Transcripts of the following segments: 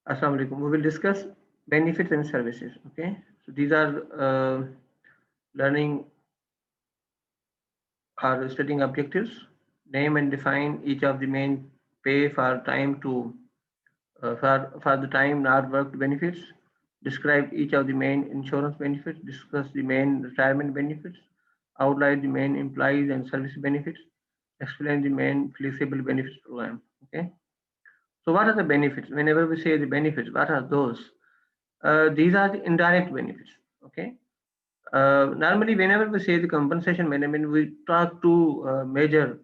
Assalamu alaikum. We will discuss benefits and services. Okay, so these are learning or studying objectives. Name and define each of the main pay for time to for the time not worked benefits. Describe each of the main insurance benefits. Discuss the main retirement benefits. Outline the main employees and service benefits. Explain the main flexible benefits program. Okay. So what are the benefits? Whenever we say the benefits, what are those? These are the indirect benefits. Okay. Normally, whenever we say the compensation management, we talk two major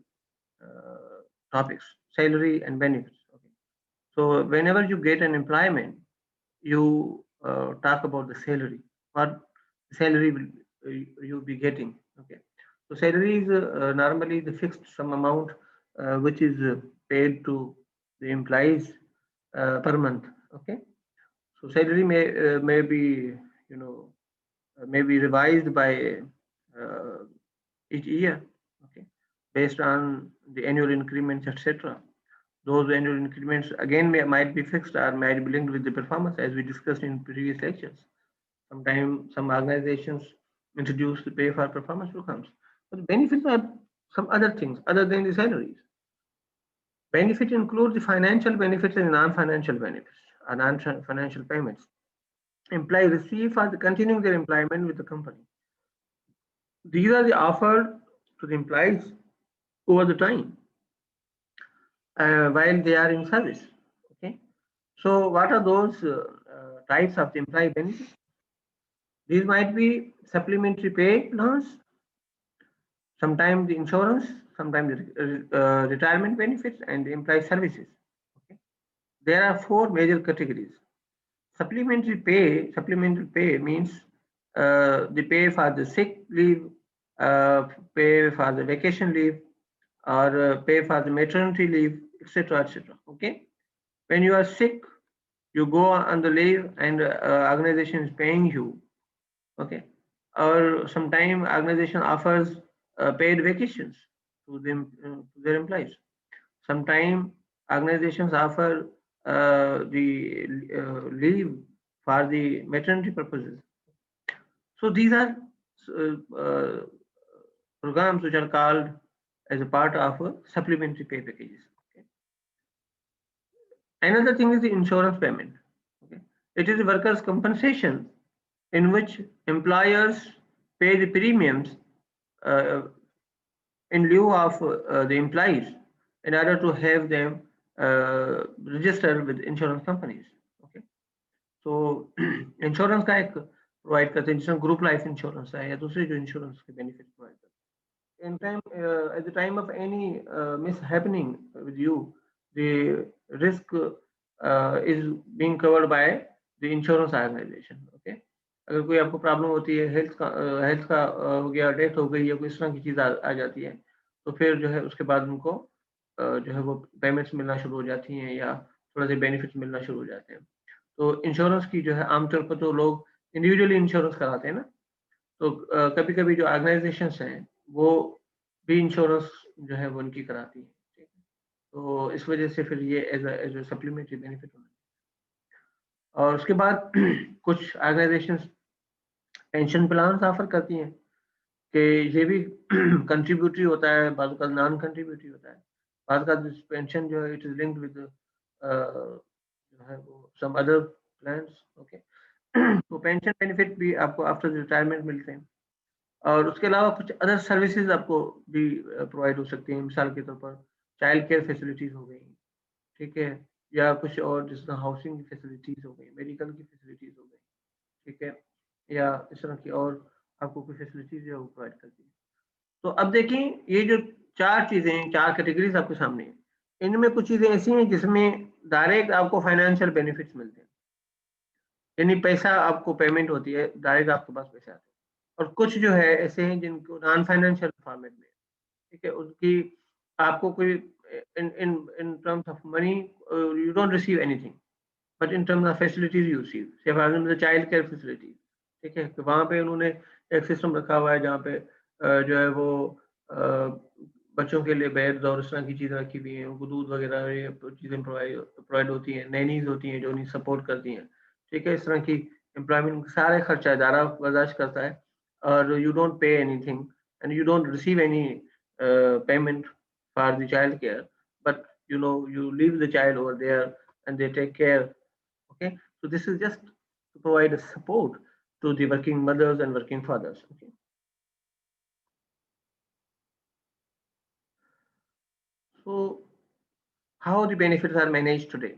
topics: salary and benefits. Okay. So whenever you get an employment, you talk about the salary. What salary will you be getting? Okay. So salary is normally the fixed sum amount which is paid to the employees per month. Okay. So salary may be may be revised by uh, each year, okay, based on the annual increments, etc. Those annual increments again might be fixed or might be linked with the performance, as we discussed in previous lectures. Sometimes some organizations introduce the pay for performance programs, but the benefits are some other things other than the salaries. Benefit include the financial benefits and non-financial benefits or non-financial payments employee receive for the continuing their employment with the company. These are the offered to the employees over the time while they are in service. Okay. So what are those types of the employee benefits? These might be supplementary pay plans, sometimes the insurance, sometimes the retirement benefits, and the employee services. Okay. There are four major categories. Supplementary pay means the pay for the sick leave, pay for the vacation leave, or pay for the maternity leave, etc., etc. Okay. When you are sick, you go on the leave, and organization is paying you. Okay. Or sometime organization offers paid vacations to them to their employees. Sometimes organizations offer the leave for the maternity purposes. So these are programs which are called as a part of supplementary pay packages. Okay. Another thing is the insurance payment. Okay. It is a workers' compensation in which employers pay the premiums uh, in lieu of the employees in order to have them register with insurance companies. Okay. तो insurance का एक provide करते हैं जिसमें group life insurance है या दूसरे जो इंश्योरेंस के बेनिफिट प्रोवाइड करते हैं in time at the time of any mishappening with you the risk is being covered by the insurance organisation okay अगर कोई आपको प्रॉब्लम होती है हेल्थ का हो गया डेथ हो गई या कोई इस तरह की चीज़ आ जाती है तो फिर जो है उसके बाद उनको जो है वो पेमेंट्स मिलना शुरू हो जाती हैं या थोड़ा सा बेनिफिट्स मिलना शुरू हो जाते हैं तो इंश्योरेंस की जो है आमतौर पर तो लोग इंडिविजुअली इंश्योरेंस कराते हैं ना तो कभी कभी जो ऑर्गेनाइजेशंस हैं वो भी इंश्योरेंस जो है वो उनकी कराती है ठीक है तो इस वजह से फिर ये एज ए सप्लीमेंट्री बेनिफिट होना और उसके बाद कुछ ऑर्गेनाइजेशंस पेंशन प्लान ऑफर करती हैं कि ये भी कंट्रीब्यूटरी होता है बाद का नॉन कंट्रीब्यूटरी होता है बाद का पेंशन जो है इट इज लिंक्ड विद जो है वो सम अदर प्लान्स ओके तो पेंशन बेनिफिट भी आपको आफ्टर रिटायरमेंट मिलते हैं और उसके अलावा कुछ अदर सर्विसेज आपको भी प्रोवाइड हो सकती हैं मिसाल के तौर पर चाइल्ड केयर फैसिलिटीज हो गई ठीक है या कुछ और जिस तरह हाउसिंग की फैसिलिटीज हो गई मेडिकल की फैसिलिटीज हो गई ठीक है या इस तरह की और आपको कुछ फैसिलिटीज है वो प्रोवाइड करती है तो अब देखें ये जो चार चीजें चार कैटेगरीज आपके सामने हैं इनमें कुछ चीजें ऐसी हैं जिसमें डायरेक्ट आपको फाइनेंशियल बेनिफिट्स मिलते हैं यानी पैसा आपको पेमेंट होती है डायरेक्ट आपके पास पैसा आता है और कुछ जो है ऐसे हैं जिनको नॉन फाइनेंशियल फॉर्मेट में ठीक है उसकी आपको कोई in terms of money you don't receive anything but in terms of facilities you receive say for example the child care facilities ठीक है तो वहाँ पे उन्होंने एक सिस्टम रखा हुआ है जहाँ पे जो है वो बच्चों के लिए बेड्स और इस तरह की चीज़ें रखी हुई हैं, उनको दूध वगैरह ये चीज़ें प्रोवाइड होती हैं, नैनीज़ होती हैं जो उन्हें सपोर्ट करती हैं, ठीक है? इस तरह की एम्प्लॉयमेंट सारे खर्चा इदारा बर्दाश्त करता है और you don't pay anything and you don't receive any payment for the child care, but you know you leave the child over there and they take care. Okay, so this is just to provide a support to the working mothers and working fathers. Okay, so how the benefits are managed today?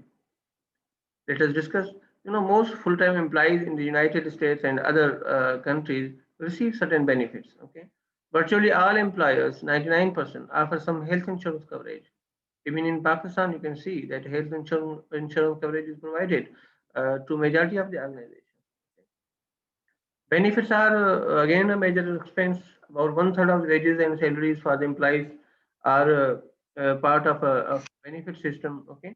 Let us discuss. Most full-time employees in the United States and other countries receive certain benefits. Okay, virtually all employers, 99%, offer some health insurance coverage. Even in Pakistan, you can see that health insurance coverage is provided to majority of the organizations. Benefits are again a major expense. About one third of the wages and salaries for the employees are part of a benefit system. Okay,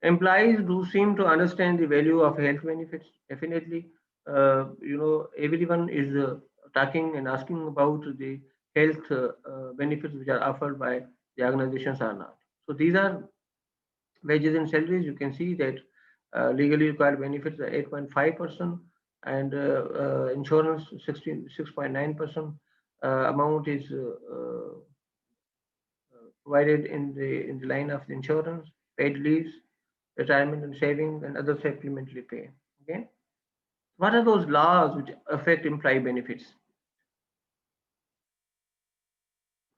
employees do seem to understand the value of health benefits. Definitely, everyone is talking and asking about the health benefits which are offered by the organizations or not. So these are wages and salaries. You can see that legally required benefits are 8.5%, and insurance 6.9% amount is provided in the line of the insurance, paid leaves, retirement and savings, and other supplementary pay. Okay, what are those laws which affect employee benefits?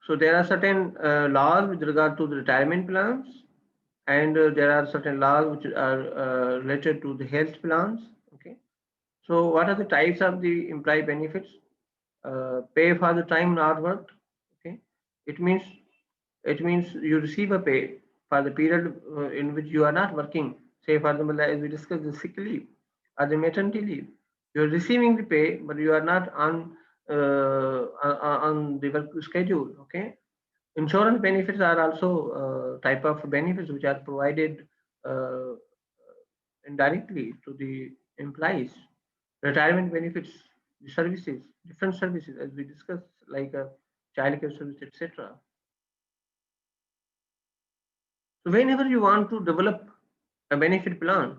So there are certain laws with regard to the retirement plans, and there are certain laws which are related to the health plans. Okay, so what are the types of the employee benefits? Pay for the time not worked. Okay, it means it means you receive a pay for the period in which you are not working. Say, for example, as we discussed, the sick leave or the maternity leave. You are receiving the pay, but you are not on the work schedule. Okay. Insurance benefits are also type of benefits which are provided uh, indirectly to the employees. Retirement benefits, the services, different services as we discussed, like child care service, etc. So whenever you want to develop a benefit plan,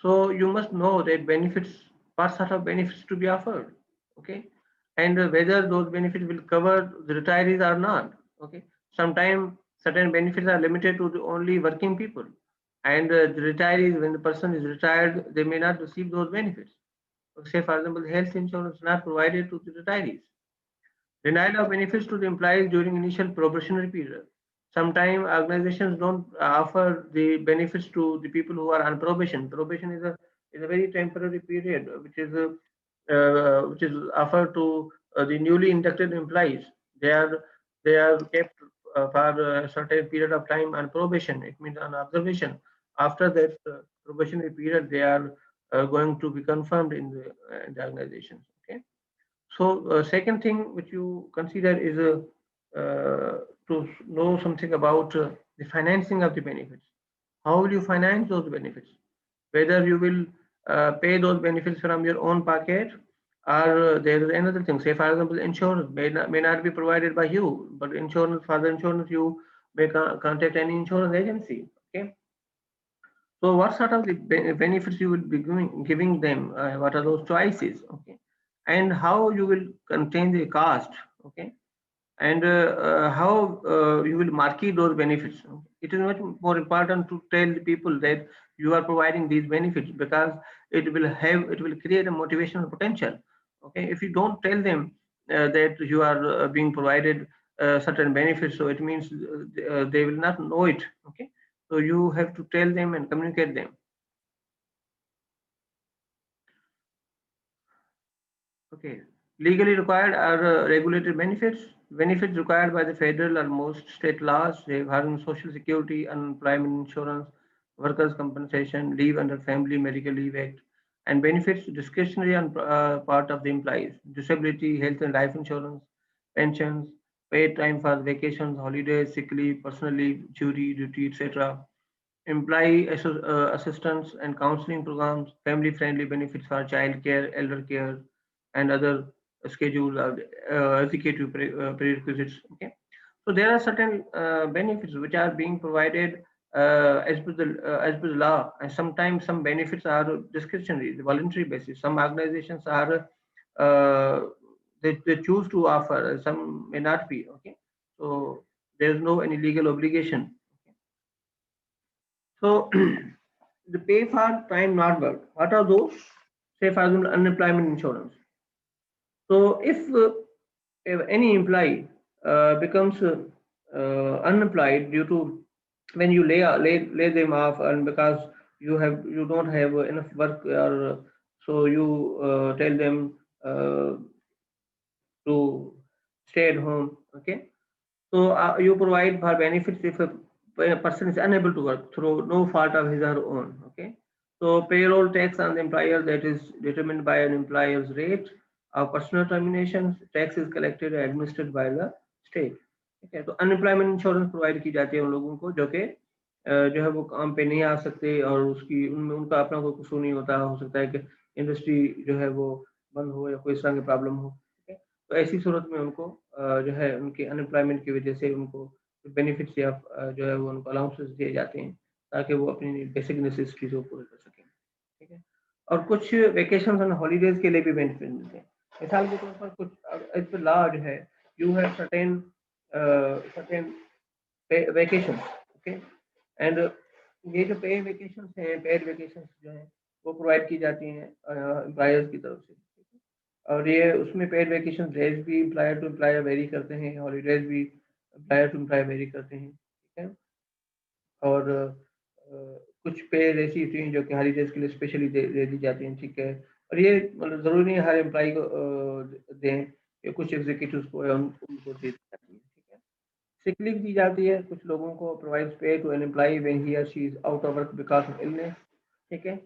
so you must know that benefits, what sort of benefits to be offered, okay, and whether those benefits will cover the retirees or not. Okay, sometimes certain benefits are limited to the only working people, and the retirees, when the person is retired, they may not receive those benefits. Say, for example, health insurance is not provided to the retirees. Denial of benefits to the employees during initial probationary period. Sometimes organizations don't offer the benefits to the people who are on probation. Probation is a very temporary period, which is offered to the newly inducted employees. They are they are kept for a certain period of time on probation. It means on observation. After that probationary period, they are going to be confirmed in the organizations. Okay. So second thing which you consider is to know something about the financing of the benefits. How will you finance those benefits? Whether you will pay those benefits from your own pocket, or there is another thing. Say, for example, insurance may not be provided by you, but insurance, for the insurance you may contact any insurance agency. Okay. So what sort of the benefits you will be giving them? What are those choices? Okay, and how you will contain the cost? Okay, and how you will market those benefits. It is much more important to tell the people that you are providing these benefits, because it will create a motivational potential. Okay, if you don't tell them that you are being provided certain benefits, so it means they will not know it. Okay, so you have to tell them and communicate them. Okay. Legally required are regulated benefits. Benefits required by the federal or most state laws, having social security, unemployment insurance, workers' compensation, leave under Family Medical Leave Act, and benefits discretionary on part of the employees, disability, health and life insurance, pensions, paid time for vacations, holidays, sick leave, personal leave, jury duty, etc. Employee assistance and counseling programs, family-friendly benefits for child care, elder care, and other schedule or executive prerequisites. Okay, so there are certain benefits which are being provided as per the law, and sometimes some benefits are discretionary, the voluntary basis. Some organizations are they choose to offer, some may not be. Okay, so there is no any legal obligation. Okay. So the pay for time not worked. What are those? Say for example, unemployment insurance. So if any employee becomes unemployed due to when you lay them off, and because you don't have enough work, or so you tell them uh, to stay at home. Okay, so you provide for benefits if a person is unable to work through no fault of his or her own. Okay, so payroll tax on the employer, that is determined by an employer's rate of personal termination. Tax is collected and administered by the state. Okay, तो unemployment insurance provide की जाती है उन लोगों को जो कि जो है वो काम पे नहीं आ सकते, और उसकी उनमें उनका अपना कोई कसूर नहीं होता, हो सकता है कि इंडस्ट्री जो है वो बंद हो या कोई इस तरह की प्रॉब्लम हो। ठीक है, तो ऐसी सूरत में उनको जो है उनके अनएम्प्लॉयमेंट की वजह से उनको बेनिफिट्स या जो है वो उनको अलाउंसेस दिए जाते हैं, ताकि वो अपनी बेसिक नेसेसिटीज को पूरे कर सकें। ठीक है, और कुछ वेकेशन और हॉलीडेज के लिए भी बेनिफिट मिलते हैं। मिसाल के तौर पर कुछ एज पर लॉ जो है, you have certain vacation. Okay, and ये जो पे वेकेशन है, पेड वेकेशन जो है वो प्रोवाइड की जाती हैं एम्प्लॉयर्स की तरफ से। और ये उसमें पेड वेकेशन डेज भी एम्प्लॉयर टू एम्प्लॉयर वेरी करते हैं, हॉलीडेज भी एम्प्लॉयर टू एम्प्लॉयर वेरी करते हैं। ठीक है, और कुछ पेड ऐसी होती हैं जो कि हॉलीडेज के लिए स्पेशली दे दी जाती हैं। ठीक है, और ये मतलब ज़रूरी नहीं है हर एम्प्लॉय को दें, ये कुछ एग्जीक्यूटिव्स को या उनको दे दी जाती है। ठीक है, सिक लीव दी जाती है कुछ लोगों को, provides pay to an employ when he or she is out of work because of illness. ठीक है,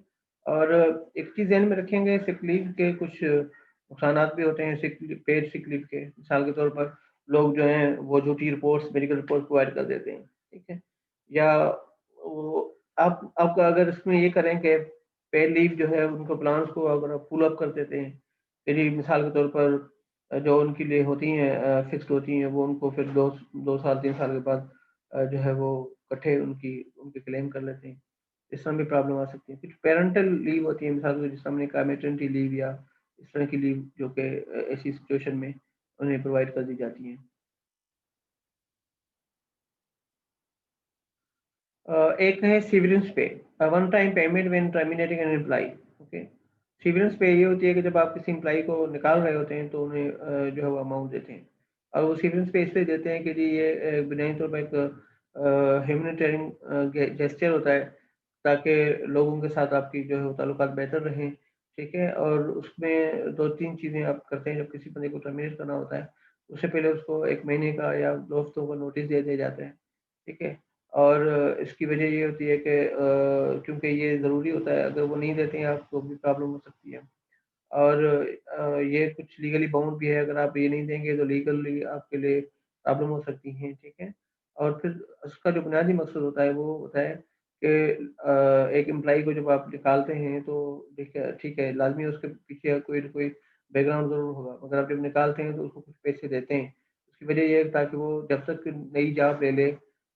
और एक चीज़ ध्यान में रखेंगे, सिक लीव के कुछ नुकसानात भी होते हैं। पेड सिक लीव के मिसाल के तौर पर लोग जो हैं वो झूठी रिपोर्ट्स, मेडिकल रिपोर्ट प्रोवाइड कर देते हैं। ठीक है, या वो आप अगर इसमें ये करें कि पेड लीव जो है उनको प्लान्स को अगर आप पुल अप कर देते हैं, यदि मिसाल के तौर पर जो उनके लिए होती हैं फिक्स्ड होती हैं, वो उनको फिर 2 साल 3 साल के बाद जो है वो इकट्ठे उनकी क्लेम कर लेते हैं। इस तरह भी प्रॉब्लम आ सकती है। कुछ पेरेंटल लीव होती है, मिसाल के जिस तरह हमने कहा मैटरनिटी लीव या इस तरह की लीव, जो कि ऐसी सिचुएशन में उन्हें प्रोवाइड कर दी जाती हैं। एक है severance pay, one time payment when terminating an employ. Okay, severance pay ये होती है कि जब आप किसी एम्प्लॉय को निकाल रहे होते हैं तो उन्हें जो है वो अमाउंट देते हैं, और वो सीवरेंस पे इसलिए देते हैं कि जी ये बुनियादी तौर पर एक ह्यूमैनिटेरियन जेस्चर होता है, ताकि लोगों के साथ आपकी जो है वो ताल्लुकात बेहतर रहें। ठीक है, और उसमें 2-3 चीज़ें आप करते हैं जब किसी बंदे को टर्मिनेट करना होता है। उससे पहले उसको 1 महीने का या 2 हफ्तों का नोटिस दे दिया जाता है। ठीक है, और इसकी वजह ये होती है कि क्योंकि ये ज़रूरी होता है, अगर वो नहीं देते हैं आपको भी प्रॉब्लम हो सकती है। और ये कुछ लीगली बाउंड भी है, अगर आप ये नहीं देंगे तो लीगली आपके लिए प्रॉब्लम हो सकती है। ठीक है, और फिर उसका जो बुनियादी मकसद होता है वो होता है कि एक एम्प्लॉई को जब आप निकालते हैं तो देखिए ठीक है, लाज़मी उसके पीछे कोई न कोई बैकग्राउंड ज़रूर होगा, मगर आप जब निकालते हैं तो उसको कुछ पैसे देते हैं। उसकी वजह ये है ताकि वो जब तक नई जॉब ले ले,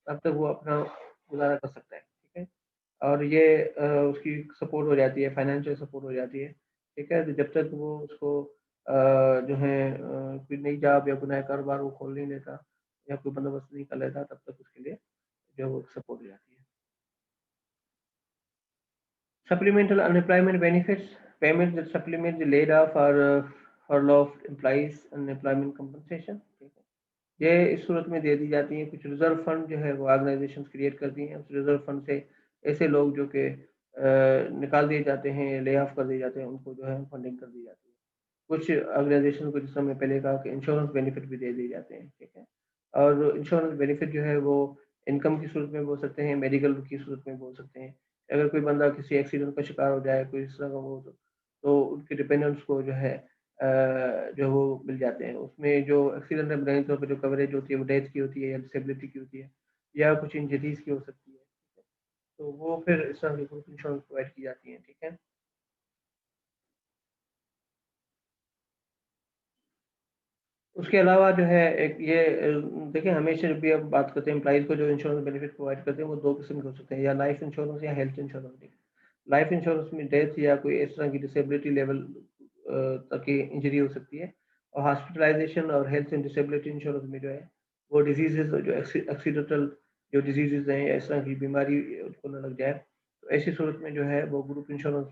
तब तक वो अपना गुज़ारा कर सकता है। ठीक है, और ये उसकी सपोर्ट हो जाती है, फाइनेंशियल सपोर्ट हो जाती है। ठीक है, तो जब तक वो उसको जो है कोई नई जॉब या कोई नया कारोबार वो खोल नहीं लेता या कोई बंदोबस्त नहीं कर लेता, तब तक उसके लिए जो है वो सपोर्ट हो जाती है। Supplemental unemployment benefits, payment that supplement the laid off और फurlough ऑफ एम्प्लॉइज अनएम्प्लॉयमेंट कंपनसेशन। ठीक है, ये इस सूरत में दे दी जाती हैं। कुछ रिजर्व फंड जो है वो ऑर्गेनाइजेशंस क्रिएट करती हैं, उस रिजर्व फंड से ऐसे लोग जो कि निकाल दिए जाते हैं, ले ऑफ कर दिए जाते हैं, उनको जो है फंडिंग कर दी जाती है। कुछ ऑर्गेनाइजेशन को, जिस मैं पहले कहा कि इंश्योरेंस बेनिफिट भी दे दिए जाते हैं। ठीक है, और इंश्योरेंस बेनिफिट जो है वो इनकम की सूरत में बोल सकते हैं, मेडिकल की सूरत में बोल सकते हैं। अगर कोई बंदा किसी एक्सीडेंट का शिकार हो जाए, कोई इस तरह का हो तो उनके डिपेंडेंट्स को जो है जो वो मिल जाते हैं। उसमें जो एक्सीडेंट है बुनियादी तौर पर जो कवरेज होती है वो डेथ की होती है या डिसेबिलिटी की होती है या कुछ इंजरीज की हो सकती है। तो वो फिर इस तरह की ग्रुप इंश्योरेंस प्रोवाइड की जाती है। ठीक है, उसके अलावा जो है एक ये देखिए, हमेशा जब भी आप बात करते हैं एम्प्लॉइज़ को जो इंश्योरेंस बेनिफिट प्रोवाइड करते हैं, वो 2 किस्म के हो सकते हैं, या लाइफ इंश्योरेंस या हेल्थ इंश्योरेंस। लाइफ इंश्योरेंस में डेथ या कोई इस तरह की डिसेबिलिटी लेवल तक की इंजरी हो सकती है, और हॉस्पिटलाइजेशन और हेल्थ एंड डिसेबिलिटी इंश्योरेंस में जो है वो डिजीजेस जो एक्सीडेंटल जो डिजीजेस हैं या इस तरह की बीमारी उनको न लग जाए, तो ऐसी सूरत में जो है वो ग्रुप इंश्योरेंस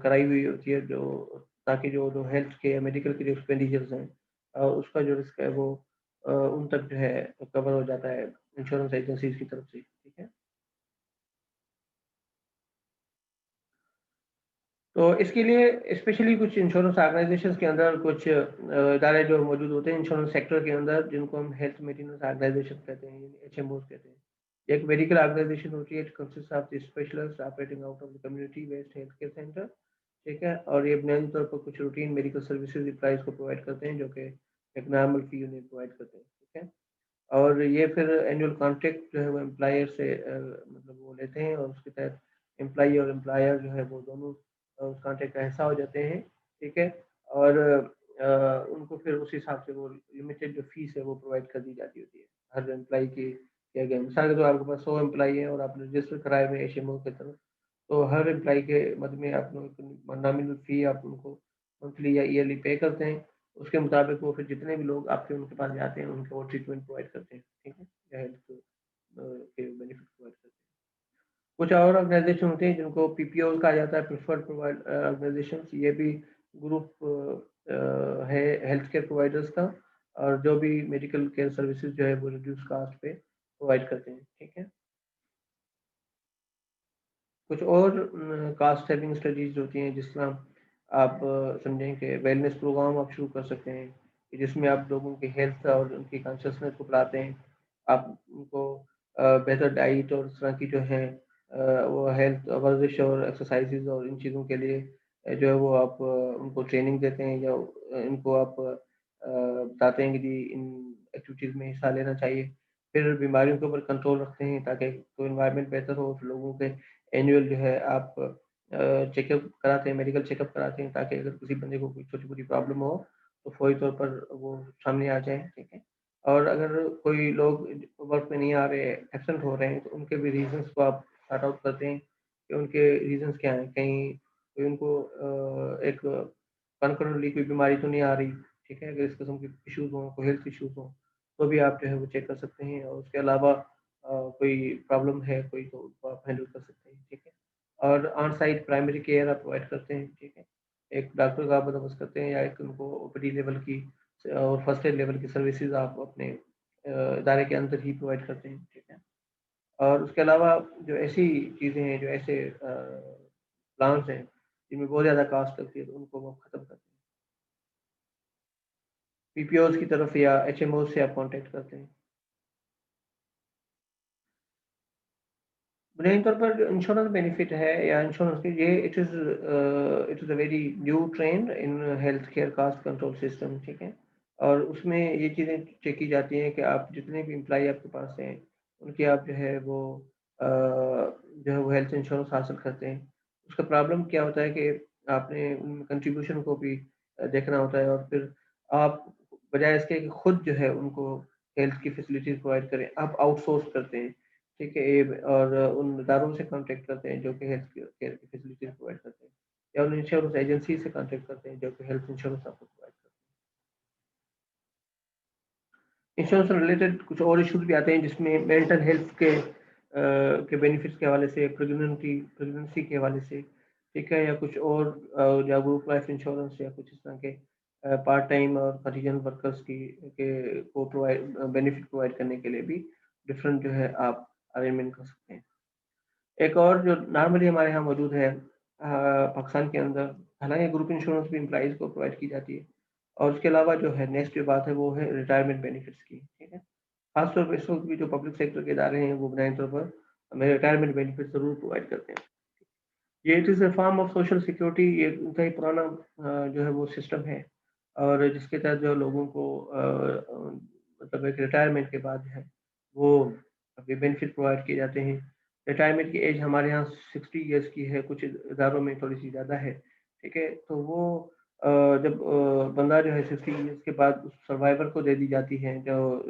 कराई हुई होती है, जो ताकि जो हेल्थ के या मेडिकल के जो एक्सपेंडिचर्स हैं उसका जो रिस्क है वो उन तक जो है कवर हो जाता है इंश्योरेंस एजेंसीज की तरफ से। ठीक है, तो इसके लिए स्पेशली कुछ इंश्योरेंस ऑर्गेनाइजेशंस के अंदर कुछ इदारे जो मौजूद होते हैं इंश्योरेंस सेक्टर के अंदर, जिनको हम हेल्थ मेंटेनेंस ऑर्गेनाइजेशन कहते हैं, यानी एचएमओस कहते हैं। एक मेडिकल ऑर्गेनाइजेशन होती है, it consist of the specialist operating out of the community based health care centre. ठीक है, और ये बुनियादी तौर पर कुछ रूटीन मेडिकल सर्विसेज एम्प्लॉइज को प्रोवाइड करते हैं, जो कि एक नॉर्मल फी उन्हें प्रोवाइड करते हैं। ठीक है, और ये फिर एनुअल कॉन्ट्रैक्ट जो है वो एम्प्लॉयर से मतलब वो लेते हैं, और उसके तहत एम्प्लॉई और एम्प्लॉयर जो है वो दोनों उस कॉन्ट्रैक्ट का हिस्सा हो जाते हैं। ठीक है, और उनको फिर उस हिसाब से वो लिमिटेड जो फीस है वो प्रोवाइड कर दी जाती होती है हर एम्प्लॉई की। किया गया मिसाल के तो आपके पास 100 एम्प्लॉई हैं और आपने रजिस्टर कराए हुए एचएमओ की तरफ, तो हर एम्प्लॉई के मद में आप नॉमिनल फी आप उनको मंथली या ईयरली पे करते हैं। उसके मुताबिक वो फिर जितने भी लोग आपके उनके पास जाते हैं उनको वो ट्रीटमेंट प्रोवाइड करते हैं। ठीक है, या हेल्थ के बेनिफिट प्रोवाइड करते हैं। कुछ और ऑर्गेनाइजेशन होते हैं जिनको पीपीओ कहा जाता है, प्रिफर्ड प्रोवाइड ऑर्गेनाइजेशन। ये भी ग्रुप है हेल्थ केयर प्रोवाइडर्स का, और जो भी मेडिकल केयर सर्विसेज जो है वो रिड्यूस कास्ट पे प्रोवाइड करते हैं। ठीक है, कुछ और कास्ट सेविंग स्टडीज होती हैं, जिस तरह आप समझें कि वेलनेस प्रोग्राम आप शुरू कर सकते हैं, कि जिसमें आप लोगों की हेल्थ और उनकी कॉन्शियसनेस को बढ़ाते हैं। आप उनको बेहतर डाइट और इस तरह की जो है वो हेल्थ वर्जिश और एक्सरसाइजेज और इन चीज़ों के लिए जो है वो आप उनको ट्रेनिंग देते हैं, या इनको आप बताते हैं कि जी इन एक्टिविटीज़ में हिस्सा लेना चाहिए। फिर बीमारियों के ऊपर कंट्रोल रखते हैं ताकि तो इन्वायरमेंट बेहतर हो, फिर लोगों के एनुअल जो है आप चेकअप कराते हैं, मेडिकल चेकअप कराते हैं, ताकि अगर किसी बंदे को कोई छोटी-मोटी प्रॉब्लम हो, तो फ़ौरी तौर पर वो सामने आ जाए। ठीक है? और अगर कोई लोग वर्क में नहीं आ रहे, एब्सेंट हो रहे हैं, तो उनके भी रीज़न्स को आप सॉर्ट आउट करते हैं कि उनके रीज़न्स क्या हैं। कहीं कोई उनको एक कॉन्करेंटली कोई बीमारी तो नहीं आ रही, ठीक है? अगर इस किस्म के इश्यूज़ हों, कोई हेल्थ इश्यूज़ हों, तो भी आप जो है वो चेक कर सकते हैं, और उसके अलावा कोई प्रॉब्लम है कोई, तो उसको आप हैंडल कर सकते हैं। ठीक है? और ऑन साइट प्राइमरी केयर आप प्रोवाइड करते हैं। ठीक है? एक डॉक्टर का आप बंदोबस्त करते हैं, या एक उनको ओपीडी लेवल की और फर्स्ट एड लेवल की सर्विसेज आप अपने इदारे के अंदर ही प्रोवाइड करते हैं। ठीक है? और उसके अलावा जो ऐसी चीज़ें हैं, जो ऐसे प्लान्स हैं जिनमें बहुत ज़्यादा कॉस्ट लगती है, तो उनको वो ख़त्म करते हैं। पीपीओज़ की तरफ या एचएमओ से आप कॉन्टैक्ट करते हैं। बुनियादी तौर पर जो इंश्योरेंस बेनिफिट है या इंश्योरेंस के ये it is a very new trend in health care cost control system. ठीक है, और उसमें ये चीज़ें चेक की जाती हैं कि आप जितने भी एम्प्लॉई आपके पास हैं उनकी आप जो है वो जो है वो हेल्थ इंश्योरेंस हासिल करते हैं। उसका प्रॉब्लम क्या होता है कि आपने उन कंट्रीब्यूशन को भी देखना होता है, और फिर आप बजाय इसके कि खुद जो है उनको हेल्थ की फैसिलिटीज़ प्रोवाइड करें, आप आउटसोर्स करते हैं। ठीक है, और उन इदारों से कॉन्टैक्ट करते हैं जो कि हेल्थ केयर की फैसिलिटीज़ प्रोवाइड करते हैं, या उन इंश्योरेंस एजेंसी से कॉन्टैक्ट करते हैं जो कि हेल्थ इंश्योरेंस आपको प्रोवाइड करते हैं। इंश्योरेंस से रिलेटेड कुछ और इश्यूज़ भी आते हैं, जिसमें मेंटल हेल्थ के बेनिफिट्स के हवाले से, प्रेगनेंसी के हवाले से, ठीक है, या कुछ और या ग्रुप लाइफ इंश्योरेंस या कुछ इस तरह के पार्ट टाइम और कंटीजेंट वर्कर्स की के को प्रोवाइड बेनिफिट प्रोवाइड करने के लिए भी डिफरेंट जो है आप अरेंजमेंट कर सकते हैं। एक और जो नॉर्मली हमारे यहाँ मौजूद है पाकिस्तान के अंदर, हालांकि ग्रुप इंश्योरेंस भी एम्प्लॉइज़ को प्रोवाइड की जाती है, और उसके अलावा जो है नेक्स्ट जो बात है वो है रिटायरमेंट बेनिफिट्स की। ठीक है, खासतौर पर इस वक्त भी जो पब्लिक सेक्टर के इदारे हैं वो बुनियादी तौर पर हमें रिटायरमेंट बेनिफिट ज़रूर प्रोवाइड करते हैं। ये it is a form of social security, ये उनका ही पुराना जो है वो सिस्टम है, और जिसके तहत जो लोगों को मतलब एक रिटायरमेंट के बाद है वो अभी बेनिफिट प्रोवाइड किए जाते हैं। रिटायरमेंट की एज हमारे यहाँ 60 ईयर्स की है, कुछ इदारों में थोड़ी सी ज़्यादा है। ठीक है, तो वो जब बंदा जो है 60 ईयर्स के बाद उस सर्वाइवर को दे दी जाती है, जो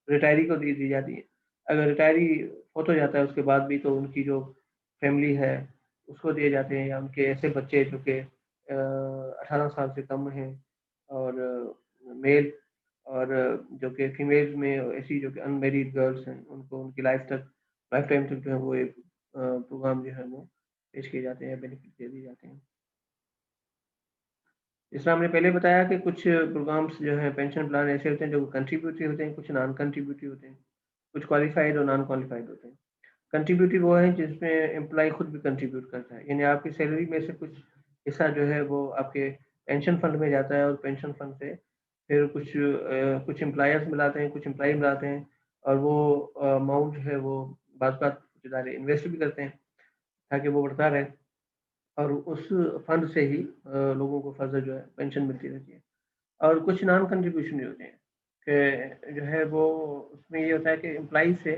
रिटायरी को दे दी जाती है। अगर रिटायरी फौत हो जाता है उसके बाद भी, तो उनकी जो फैमिली है उसको दिए जाते हैं, या उनके ऐसे बच्चे जो कि 18 साल से कम हैं, और मेल, और जो कि फीमेल्स में ऐसी जो कि अनमेरिड गर्ल्स हैं, उनको उनकी लाइफ टाइम तक जो है वो एक प्रोग्राम जो है वो पेश किए जाते हैं, बेनिफिट दे दिए जाते हैं। जैसा हमने पहले बताया कि कुछ प्रोग्राम्स जो हैं पेंशन प्लान ऐसे होते हैं जो कंट्रीब्यूटरी होते हैं, कुछ नॉन कंट्रीब्यूटरी होते हैं, कुछ क्वालिफाइड और नॉन क्वालिफाइड होते हैं। कंट्रीब्यूटरी वो है जिसमें एम्प्लॉय खुद भी कंट्रीब्यूट करता है, यानी आपकी सैलरी में से कुछ हिस्सा जो है वो आपके पेंशन फंड में जाता है, और पेंशन फंड से फिर कुछ एम्प्लॉयर्स मिलाते हैं, कुछ एम्प्लॉय मिलाते हैं, और वो अमाउंट जो है वो बाद कुछ इदारे इन्वेस्ट भी करते हैं ताकि वो बढ़ता रहे, और उस फंड से ही लोगों को फर्दर जो है पेंशन मिलती रहती है। और कुछ नॉन कंट्रीब्यूशन भी होते हैं कि जो है वो, उसमें ये होता है कि एम्प्लॉई से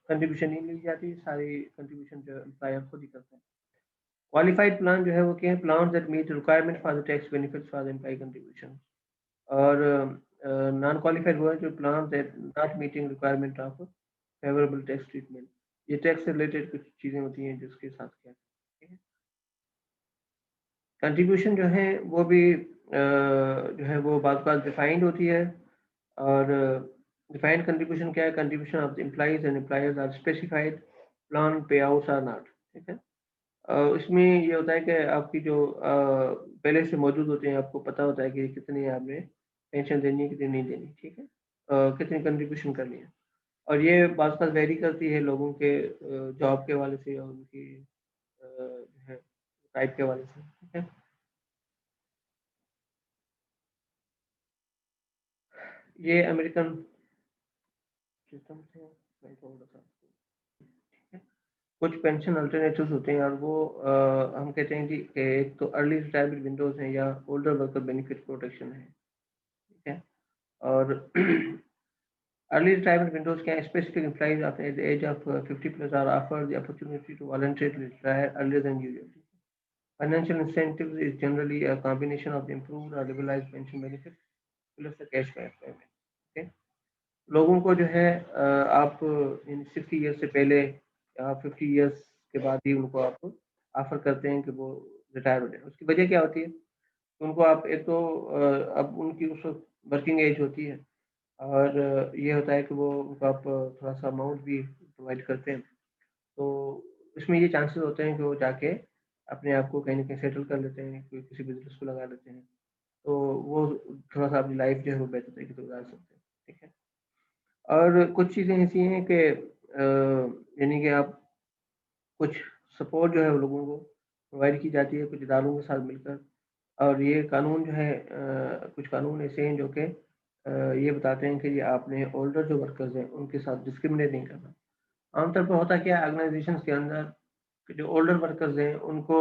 कंट्रीब्यूशन नहीं ली जाती, सारी कंट्रीब्यूशन जो एम्प्लॉयर खुद ही करते हैं। क्वालिफाइड प्लान जो है वो क्या है, plan that meet requirement for the tax benefits for the employ contribution. और नॉन क्वालिफाइड वो है जो plan that not meeting requirement of favourable tax treatment. ये टैक्स से रिलेटेड कुछ चीज़ें होती हैं जिसके साथ क्या है। कंट्रीब्यूशन जो है वो भी जो है वो बात डिफाइंड होती है, और डिफाइंड कंट्रीब्यूशन क्या है, contribution of the employees and employers are specified, plan payouts are not. ठीक है। इसमें ये होता है कि आपकी जो पहले से मौजूद होते हैं, आपको पता होता है कि कितनी आपने पेंशन देनी है, कितनी नहीं देनी। ठीक है। कितनी कंट्रीब्यूशन करनी है, और ये बात वेरी करती है लोगों के जॉब के हवाले से, और उनकी जो है टाइप के हवाले से। ठीक है। ये अमेरिकन सिस्टम से मैं थोड़ा सा, कुछ पेंशन अल्टरनेटिव्स होते हैं, और वो हम कहते हैं कि एक तो अर्ली रिटायरमेंट विंडोज हैं, या ओल्डर वर्कर बेनिफिट प्रोटेक्शन है। ठीक है। और अर्ली रिटायरमेंट विंडोज क्या है, specific employees at the age of 50 plus are offered the opportunity to voluntarily retire earlier than usual. Financial incentives is generally a combination of the improved or liberalized pension benefits plus the cash payment. Okay? लोगों को जो है आप इन 60 years से पहले या 50 years के बाद ही उनको आप ऑफर करते हैं कि वो रिटायर हो जाए। उसकी वजह क्या होती है, उनको आप एक तो अब उनकी उस वक्त वर्किंग एज होती है, और ये होता है कि वो उनको आप थोड़ा सा अमाउंट भी प्रोवाइड करते हैं, तो इसमें ये चांसेस होते हैं कि वो जाके अपने आप को कहीं ना कहीं सेटल कर लेते हैं, कोई किसी बिजनेस को लगा लेते हैं, तो वो थोड़ा सा अपनी लाइफ जो है वो बेहतर तरीके से गुजार सकते हैं। ठीक है। और कुछ चीज़ें ऐसी हैं कि यानी कि आप कुछ सपोर्ट जो है वो लोगों को प्रोवाइड की जाती है कुछ इदारों के साथ मिलकर, और ये कानून जो है कुछ कानून ऐसे हैं जो कि ये बताते हैं कि ये आपने ओल्डर जो वर्कर्स हैं उनके साथ डिस्क्रिमिनेट नहीं करना। आमतौर पर होता क्या है ऑर्गेनाइजेशंस के अंदर कि जो ओल्डर वर्कर्स हैं उनको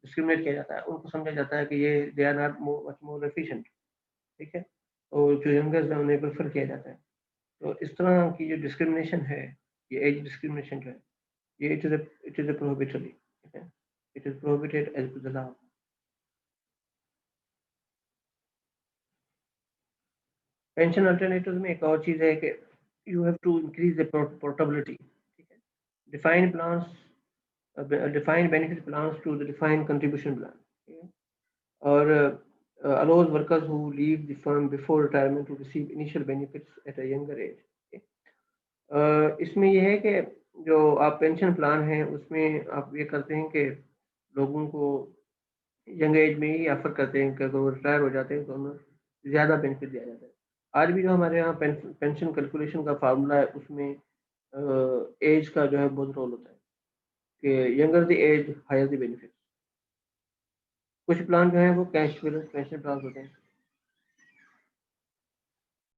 डिस्क्रिमिनेट किया जाता है, उनको समझा जाता है कि ये they are not much more efficient. ठीक है। और जो यंगर्स हैं उन्हें प्रेफर किया जाता है। तो इस तरह की जो डिस्क्रिमिनेशन है, ये एज डिस्क्रिमिनेशन जो है, ये इट इज अ प्रोहिबिटरी। ठीक है। It is prohibited as per the law। Pension alternative में एक और चीज़ है कि you have to increase the portability. ठीक है। Defined plans, defined benefit plans to the defined contribution plan. ठीक है। और allows workers who leave the firm before retirement to receive initial benefits at a younger age। ठीक है। इसमें यह है कि जो आप पेंशन प्लान है उसमें आप ये करते हैं कि लोगों को यंग एज में ही ऑफर करते हैं कि अगर वो रिटायर हो जाते हैं तो उन्हें ज़्यादा बेनिफिट दिया जाता है। आज भी जो हमारे यहाँ पेंशन कैलकुलेशन का फार्मूला है उसमें एज का जो है बहुत रोल होता है कि younger the age higher the benefit. कुछ प्लान जो है वो कैश पेंशन प्लान होते हैं,